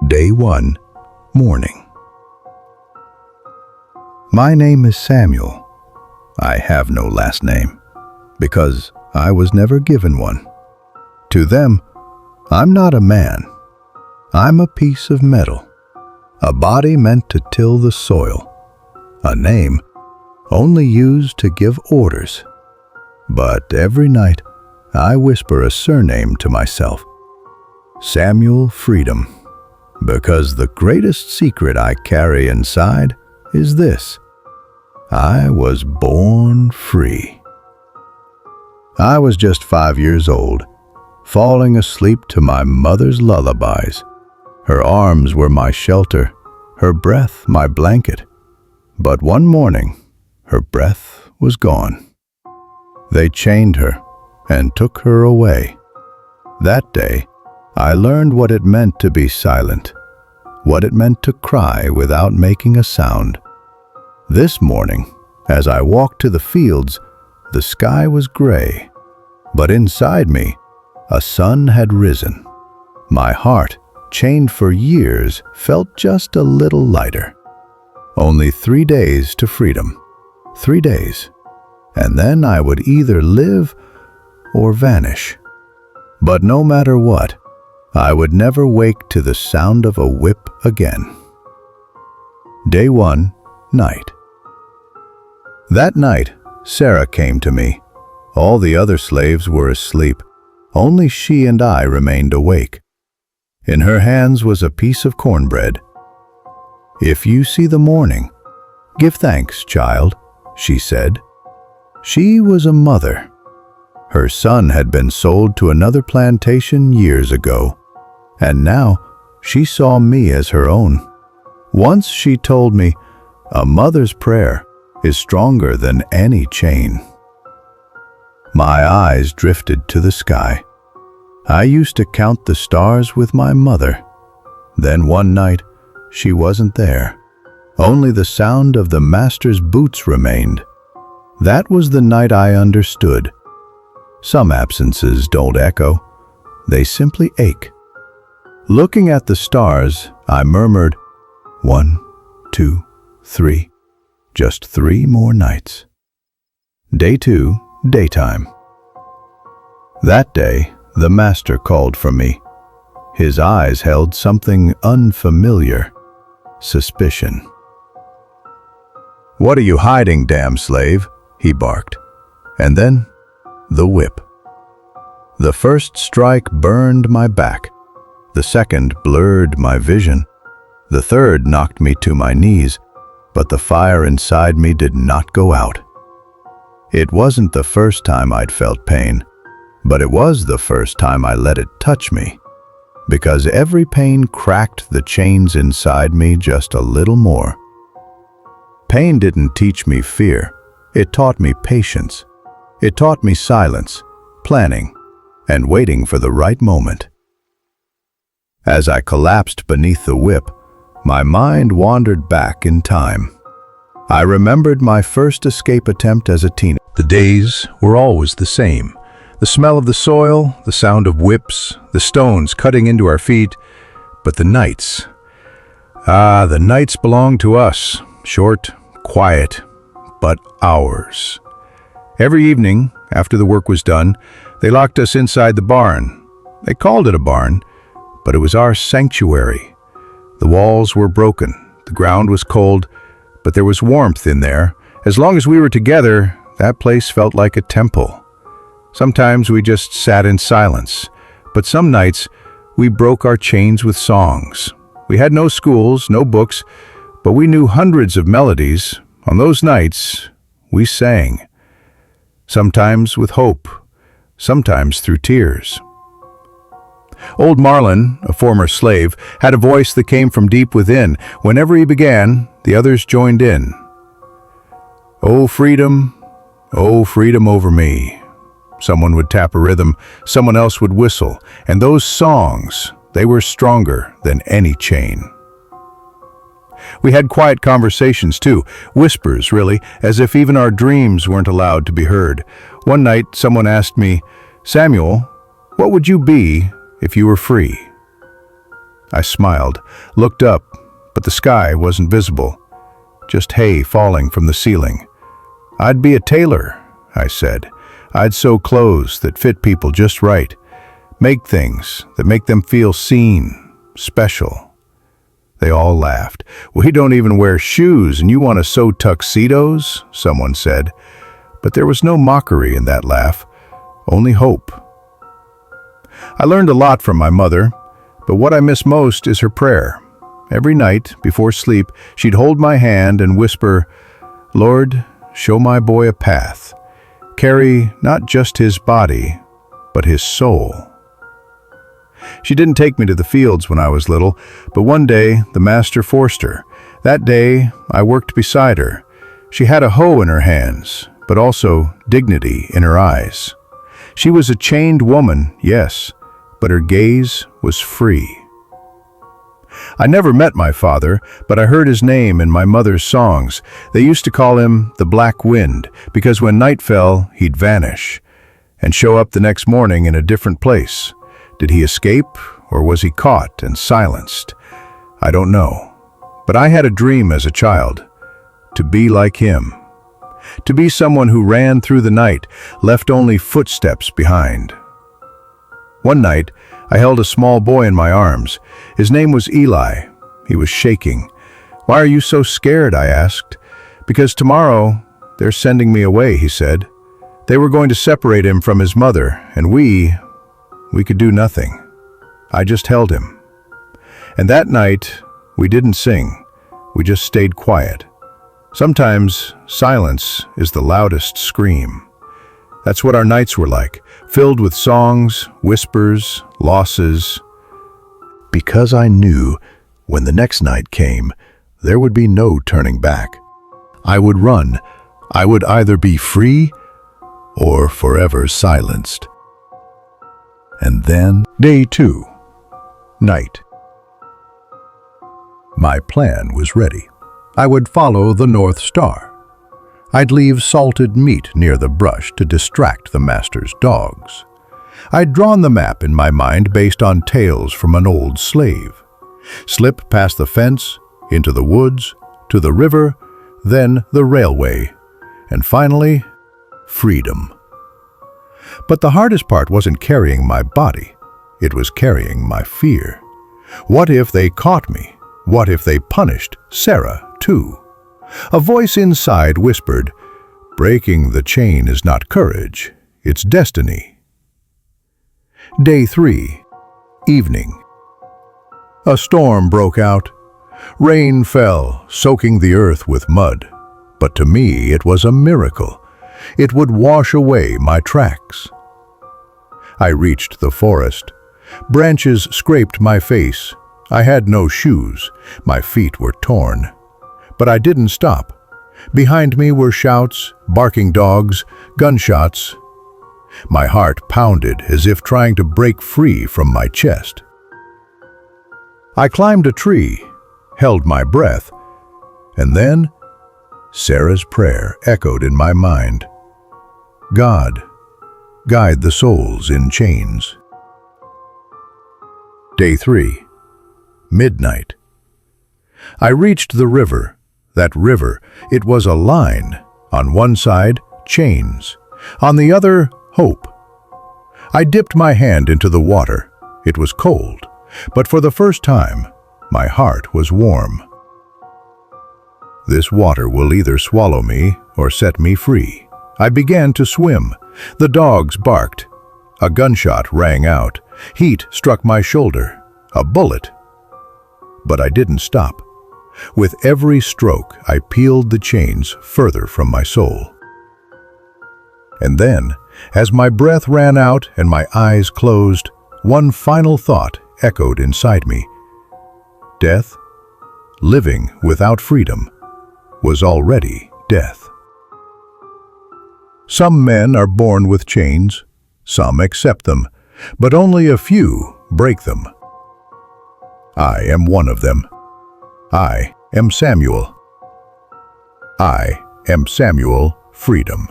Day 1, Morning. My name is Samuel. I have no last name, because I was never given one. To them, I'm not a man. I'm a piece of metal, a body meant to till the soil, a name only used to give orders. But every night, I whisper a surname to myself, Samuel Freedom, because the greatest secret I carry inside is this: I was born free. I was just 5 years old, falling asleep to my mother's lullabies. Her arms were my shelter, her breath my blanket. But one morning, her breath was gone. They chained her and took her away. That day, I learned what it meant to be silent, what it meant to cry without making a sound. This morning, as I walked to the fields, the sky was gray, but inside me, a sun had risen. My heart, chained for years, felt just a little lighter. Only 3 days to freedom. 3 days. And then I would either live or vanish. But no matter what, I would never wake to the sound of a whip again. Day 1, Night. That night, Sarah came to me. All the other slaves were asleep. Only she and I remained awake. In her hands was a piece of cornbread. "If you see the morning, give thanks, child," she said. She was a mother. Her son had been sold to another plantation years ago, and now she saw me as her own. Once she told me, a mother's prayer is stronger than any chain. My eyes drifted to the sky. I used to count the stars with my mother. Then one night, she wasn't there. Only the sound of the master's boots remained. That was the night I understood. Some absences don't echo, they simply ache. Looking at the stars, I murmured, 1, 2, 3, just 3 more nights. Day 2, Daytime. That day, the master called for me. His eyes held something unfamiliar, suspicion. "What are you hiding, damn slave?" he barked. And then, the whip. The first strike burned my back. The second blurred my vision. The third knocked me to my knees, but the fire inside me did not go out. It wasn't the first time I'd felt pain, but it was the first time I let it touch me, because every pain cracked the chains inside me just a little more. Pain didn't teach me fear. It taught me patience. It taught me silence, planning, and waiting for the right moment. As I collapsed beneath the whip, my mind wandered back in time. I remembered my first escape attempt as a teenager. The days were always the same. The smell of the soil, the sound of whips, the stones cutting into our feet. But the nights, the nights belonged to us. Short, quiet, but ours. Every evening, after the work was done, they locked us inside the barn. They called it a barn, but it was our sanctuary. The walls were broken, the ground was cold, but there was warmth in there. As long as we were together, that place felt like a temple. Sometimes we just sat in silence, but some nights we broke our chains with songs. We had no schools, no books, but we knew hundreds of melodies. On those nights, we sang. Sometimes with hope, sometimes through tears. Old Marlin, a former slave, had a voice that came from deep within. Whenever he began, the others joined in. Oh freedom over me." Someone would tap a rhythm, someone else would whistle, and those songs, they were stronger than any chain. We had quiet conversations too, whispers really, as if even our dreams weren't allowed to be heard. One night, someone asked me, "Samuel, what would you be if you were free?" I smiled, looked up, but the sky wasn't visible, just hay falling from the ceiling. "I'd be a tailor," I said. "I'd sew clothes that fit people just right, make things that make them feel seen, special." They all laughed. "We don't even wear shoes, and you want to sew tuxedos?" someone said. But there was no mockery in that laugh, only hope. I learned a lot from my mother, but what I miss most is her prayer. Every night, before sleep, she'd hold my hand and whisper, "Lord, show my boy a path. Carry not just his body, but his soul." She didn't take me to the fields when I was little, but one day the master forced her. That day, I worked beside her. She had a hoe in her hands, but also dignity in her eyes. She was a chained woman, yes, but her gaze was free. I never met my father, but I heard his name in my mother's songs. They used to call him the Black Wind, because when night fell, he'd vanish and show up the next morning in a different place. Did he escape, or was he caught and silenced? I don't know. But I had a dream as a child, to be like him. To be someone who ran through the night, left only footsteps behind. One night, I held a small boy in my arms. His name was Eli. He was shaking. "Why are you so scared?" I asked. "Because tomorrow, they're sending me away," he said. They were going to separate him from his mother, and we could do nothing. I just held him. And that night, we didn't sing. We just stayed quiet. Sometimes silence is the loudest scream. That's what our nights were like, filled with songs, whispers, losses. Because I knew when the next night came, there would be no turning back. I would run. I would either be free or forever silenced. And then, day 2, night. My plan was ready. I would follow the North Star. I'd leave salted meat near the brush to distract the master's dogs. I'd drawn the map in my mind based on tales from an old slave. Slip past the fence, into the woods, to the river, then the railway, and finally, freedom. But the hardest part wasn't carrying my body. It was carrying my fear. What if they caught me? What if they punished Sarah, too? A voice inside whispered, "Breaking the chain is not courage, it's destiny." Day 3, evening. A storm broke out. Rain fell, soaking the earth with mud. But to me, it was a miracle. It would wash away my tracks. I reached the forest. Branches scraped my face. I had no shoes. My feet were torn. But I didn't stop. Behind me were shouts, barking dogs, gunshots. My heart pounded as if trying to break free from my chest. I climbed a tree, held my breath, and then Sarah's prayer echoed in my mind. "God, guide the souls in chains." Day 3, midnight. I reached the river. That river, it was a line. On one side, chains. On the other, hope. I dipped my hand into the water. It was cold, but for the first time, my heart was warm. This water will either swallow me or set me free. I began to swim. The dogs barked. A gunshot rang out. Heat struck my shoulder. A bullet. But I didn't stop. With every stroke, I peeled the chains further from my soul. And then, as my breath ran out and my eyes closed, one final thought echoed inside me. Death, living without freedom, was already death. Some men are born with chains, some accept them, but only a few break them. I am one of them. I am Samuel. I am Samuel Freedom.